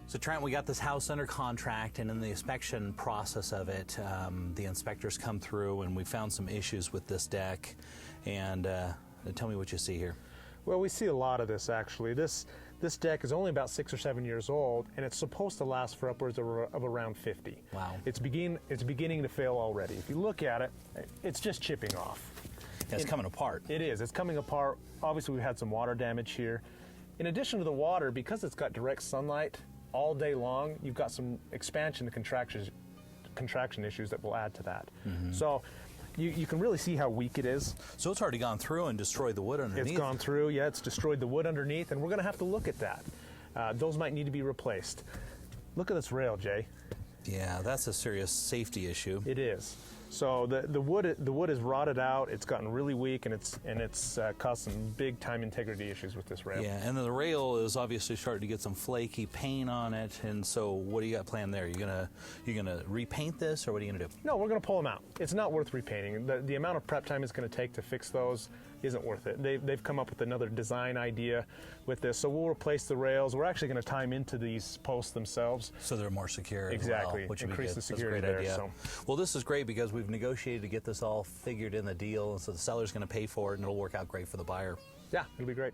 So Trent, we got this house under contract, and in the inspection process of it, the inspectors come through and we found some issues with this deck. And tell me what you see here. Well, we see a lot of this actually. This deck is only about 6 or 7 years old, and it's supposed to last for upwards of around 50. Wow. It's beginning to fail already. If you look at it, it's just chipping off. Yeah, it's coming apart. It is. It's coming apart. Obviously, we've had some water damage here. In addition to the water, because it's got direct sunlight all day long, you've got some expansion and contraction issues that will add to that. Mm-hmm. So you can really see how weak it is. So it's already gone through and destroyed the wood underneath. It's gone through, yeah, it's destroyed the wood underneath, and we're going to have to look at that. Those might need to be replaced. Look at this rail, Jay. Yeah, that's a serious safety issue. It is. So the wood is rotted out. It's gotten really weak, and it's caused some big time integrity issues with this rail. Yeah, and then the rail is obviously starting to get some flaky paint on it. And so, what do you got planned there? You gonna repaint this, or what are you gonna do? No, we're gonna pull them out. It's not worth repainting. The amount of prep time it's going to take to fix those isn't worth it. They've come up with another design idea with this, so we'll replace the rails. We're actually going to tie them into these posts themselves, so they're more secure. Exactly, as well, which increase the security there. Idea. So. Well, this is great because we've negotiated to get this all figured in the deal, and so the seller's going to pay for it, and it'll work out great for the buyer. Yeah, it'll be great.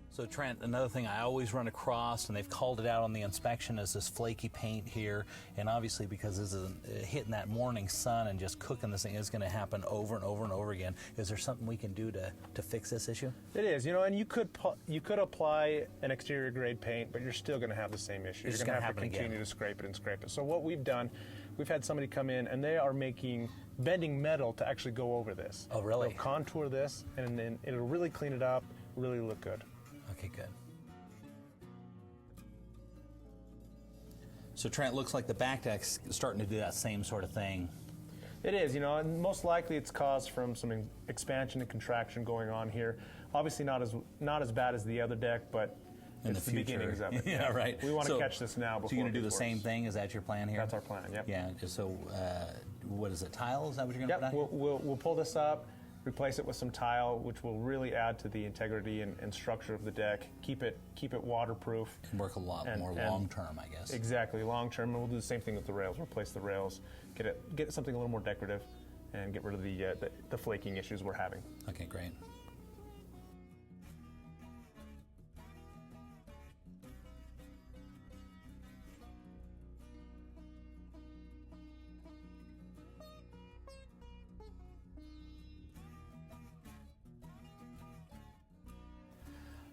So Trent, another thing I always run across, and they've called it out on the inspection, is this flaky paint here. And obviously because this is hitting that morning sun and just cooking this thing, is going to happen over and over and over again. Is there something we can do to fix this issue? It is, and you could apply an exterior grade paint, but you're still going to have the same issue. You're going to have to continue to scrape it. So what we've done, we've had somebody come in and they are bending metal to actually go over this. Oh, really? They'll contour this, and then it'll really clean it up, really look good. Okay, good. So Trent, looks like the back deck's starting to do that same sort of thing. It is, and most likely it's caused from some expansion and contraction going on here. Obviously not as bad as the other deck, but it's the beginnings of it. Yeah, right. We want to catch this now before. So you're going to do the same thing? Is that your plan here? That's our plan, yep. Yeah, so what is it, tile? Is that what you're going to put on? We'll pull this up, replace it with some tile, which will really add to the integrity and structure of the deck. Keep it waterproof. And work a lot more long term, I guess. Exactly, long term. And we'll do the same thing with the rails. Replace the rails, get it something a little more decorative, and get rid of the flaking issues we're having. Okay, great.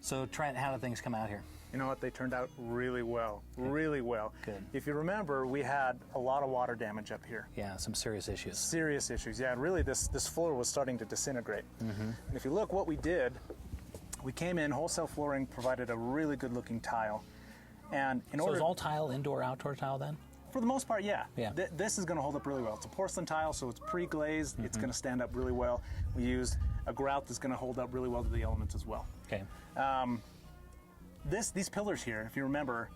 So Trent, how did things come out here? You know what, they turned out really well, really well. Good. If you remember, we had a lot of water damage up here. Yeah, some serious issues. Serious issues, yeah. Really, this floor was starting to disintegrate. Mm-hmm. And if you look what we did, we came in, wholesale flooring provided a really good looking tile. And so is all tile indoor, outdoor tile then? For the most part, yeah. This is going to hold up really well. It's a porcelain tile, so it's pre-glazed. Mm-hmm. It's going to stand up really well. We used a grout that's going to hold up really well to the elements as well. Okay. These pillars here, if you remember,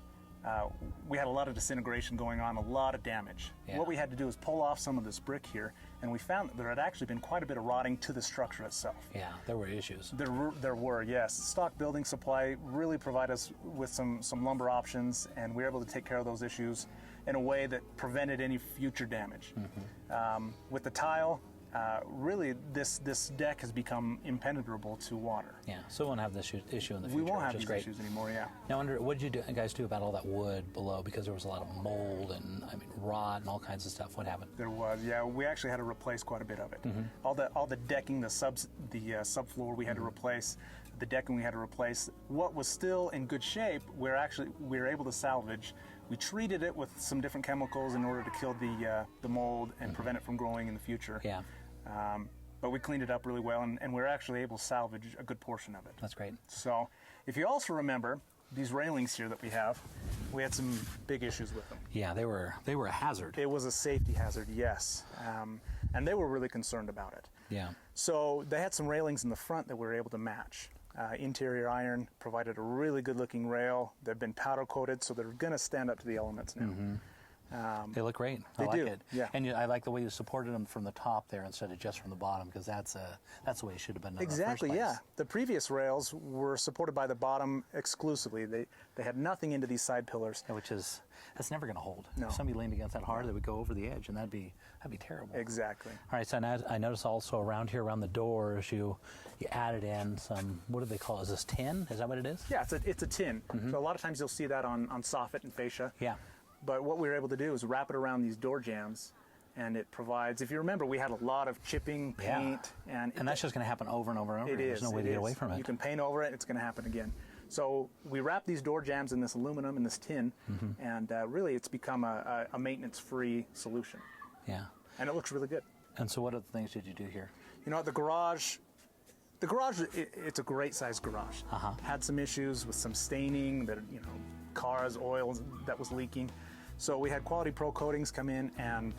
we had a lot of disintegration going on, a lot of damage. Yeah. What we had to do is pull off some of this brick here, and we found that there had actually been quite a bit of rotting to the structure itself. Yeah, there were issues. There were, yes. Stock building supply really provided us with some lumber options, and we were able to take care of those issues in a way that prevented any future damage. Mm-hmm. With the tile, really this deck has become impenetrable to water. Yeah, so we won't have this issue in the future. We won't have these issues anymore, yeah. Now, what did you guys do about all that wood below? Because there was a lot of mold and rot and all kinds of stuff. What happened? There was, yeah. We actually had to replace quite a bit of it. Mm-hmm. All the decking, the subfloor we had to replace. The decking we had to replace. What was still in good shape, we were able to salvage. We treated it with some different chemicals in order to kill the mold and prevent it from growing in the future. Yeah. But we cleaned it up really well, and we're actually able to salvage a good portion of it. That's great. So, if you also remember, these railings here that we had some big issues with them. Yeah, they were a hazard. It was a safety hazard, yes. And they were really concerned about it. Yeah. So they had some railings in the front that we were able to match. Interior iron provided a really good looking rail. They've been powder coated, so they're going to stand up to the elements now. They look great. I They like do, it. yeah. And I like the way you supported them from the top there instead of just from the bottom, because that's the way it should have been done Exactly, in the first yeah. place. The previous rails were supported by the bottom exclusively. They had nothing into these side pillars. Yeah, that's never going to hold. No. If somebody leaned against that hard, they would go over the edge, and that'd be terrible. Exactly. All right, so I noticed also around here, around the doors, you added in some, what do they call it? Is this tin? Is that what it is? Yeah, it's a tin. So a lot of times you'll see that on soffit and fascia. Yeah. But what we were able to do is wrap it around these door jambs, and it provides, if you remember, we had a lot of chipping, paint, And that's just going to happen over and over and over. it is. There's no way to get away from it. You can paint over it, it's going to happen again. So we wrap these door jambs in this aluminum, in this tin, and really it's become a maintenance-free solution. Yeah. And it looks really good. And so what other things did you do here? You know, the garage, it's a great sized garage. Had some issues with some staining, that cars, oil that was leaking. So we had Quality Pro Coatings come in and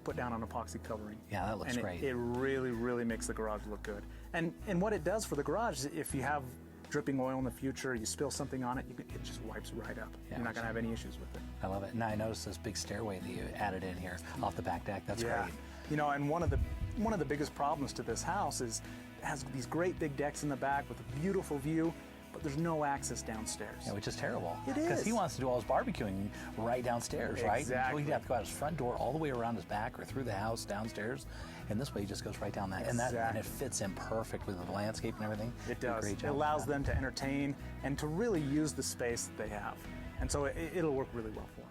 put down an epoxy covering. Yeah, that looks great. It really, really makes the garage look good. And what it does for the garage is if you have dripping oil in the future, you spill something on it, it just wipes right up. Yeah, You're not going to have any issues with it. I love it. Now I noticed this big stairway that you added in here off the back deck. That's Yeah. great. You know, and one of the biggest problems to this house is it has these great big decks in the back with a beautiful view, but there's no access downstairs. Yeah, which is terrible. It Because is. he wants to do all his barbecuing right downstairs, right? Exactly. So he'd have to go out his front door all the way around his back or through the house downstairs. And this way he just goes right down that. And Exactly. it fits in perfect with the landscape and everything. It You did a does. great It job with allows that. them to entertain and to really use the space that they have. And so it'll work really well for them.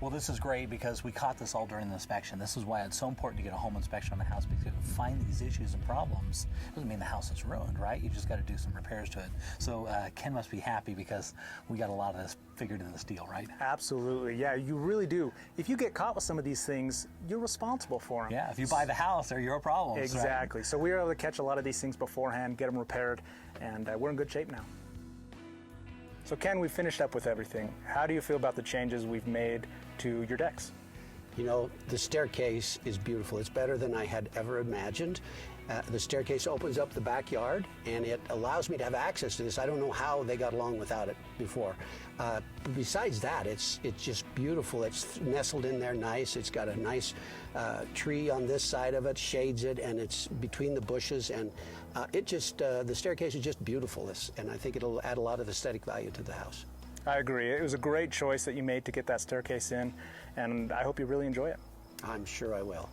Well, this is great because we caught this all during the inspection. This is why it's so important to get a home inspection on the house, because you can find these issues and problems. Doesn't mean the house is ruined, right? You just got to do some repairs to it. So Ken must be happy because we got a lot of this figured in this deal, right? Absolutely. Yeah, you really do. If you get caught with some of these things, you're responsible for them. Yeah, if you buy the house, they're your problems. right? Exactly. So we were able to catch a lot of these things beforehand, get them repaired, and we're in good shape now. So Ken, we finished up with everything. How do you feel about the changes we've made to your decks? You know, the staircase is beautiful. It's better than I had ever imagined. The staircase opens up the backyard, and it allows me to have access to this. I don't know how they got along without it before. Besides that, it's just beautiful. It's nestled in there nice. It's got a nice tree on this side of it, shades it, and it's between the bushes. And the staircase is just beautiful. And I think it'll add a lot of aesthetic value to the house. I agree. It was a great choice that you made to get that staircase in, and I hope you really enjoy it. I'm sure I will.